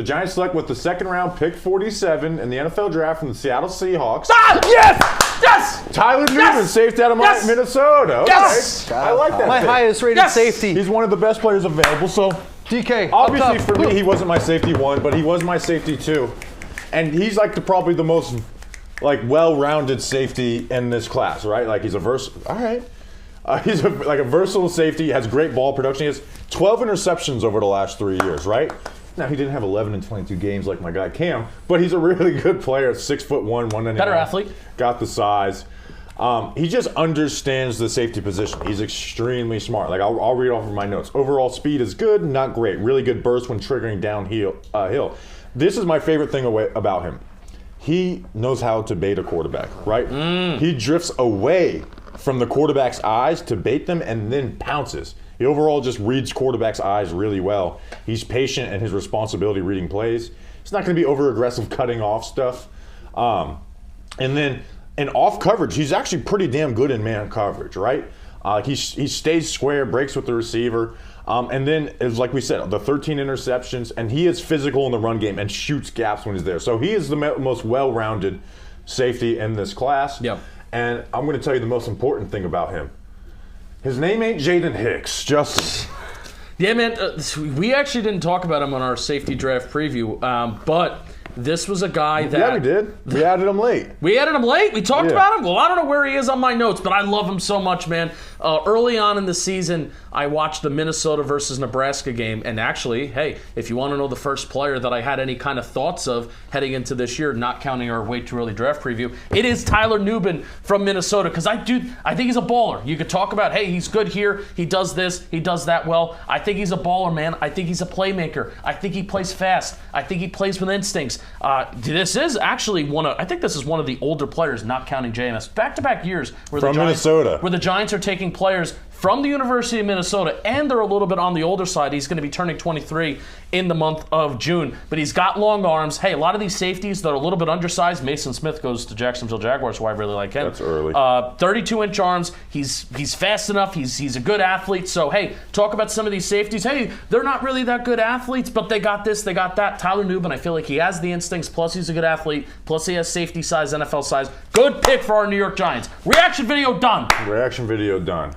The Giants select with the second round, pick 47 in the NFL draft from the Seattle Seahawks. Yes! Yes! Tyler Nubin, safety out of Minnesota. Okay. Yes! I like that. My pick. highest rated safety. He's one of the best players available, so DK. obviously for me, he wasn't my safety 1, but he was my safety 2. And he's like probably the most well-rounded safety in this class, right? Like he's a he's a versatile safety, has great ball production. He has 12 interceptions over the last 3 years, right? Now, he didn't have 11 and 22 games like my guy Cam, but he's a really good player. 6'1", 199. Better athlete. Got the size. He just understands the safety position. He's extremely smart. Like I'll read off of my notes. Overall speed is good, not great. Really good burst when triggering downhill. This is my favorite thing about him. He knows how to bait a quarterback, right? He drifts away from the quarterback's eyes to bait them and then pounces. He overall just reads quarterback's eyes really well. He's patient in his responsibility reading plays. He's not going to be over-aggressive cutting off stuff. And then in off coverage, he's actually pretty damn good in man coverage, right? He stays square, breaks with the receiver. And then, like we said, the 13 interceptions, and he is physical in the run game and shoots gaps when he's there. So he is the most well-rounded safety in this class. Yep. And I'm going to tell you the most important thing about him. His name ain't Jaden Hicks, Justin. Yeah, man, we actually didn't talk about him on our safety draft preview, but this was a guy that... Yeah, we did. We added him late. We added him late? We talked about him? Well, I don't know where he is on my notes, but I love him so much, man. Early on in the season, I watched the Minnesota versus Nebraska game, and actually, hey, if you want to know the first player that I had any kind of thoughts of heading into this year, not counting our way too early draft preview, it is Tyler Nubin from Minnesota, because I think he's a baller. You could talk about, hey, he's good here, he does this, he does that well. I think he's a baller, man. I think he's a playmaker. I think he plays fast. I think he plays with instincts. This is actually I think this is one of the older players, not counting JMS. Back-to-back years where Minnesota, where the Giants are taking players from the University of Minnesota, and they're a little bit on the older side. He's going to be turning 23 in the month of June, but he's got long arms. Hey, a lot of these safeties that are a little bit undersized. Mason Smith goes to Jacksonville Jaguars, so I really like him. That's early. 32-inch arms. He's fast enough. He's a good athlete. So, hey, talk about some of these safeties. Hey, they're not really that good athletes, but they got this, they got that. Tyler Nubin, I feel like he has the instincts, plus he's a good athlete, plus he has safety size, NFL size. Good pick for our New York Giants. Reaction video done. Reaction video done.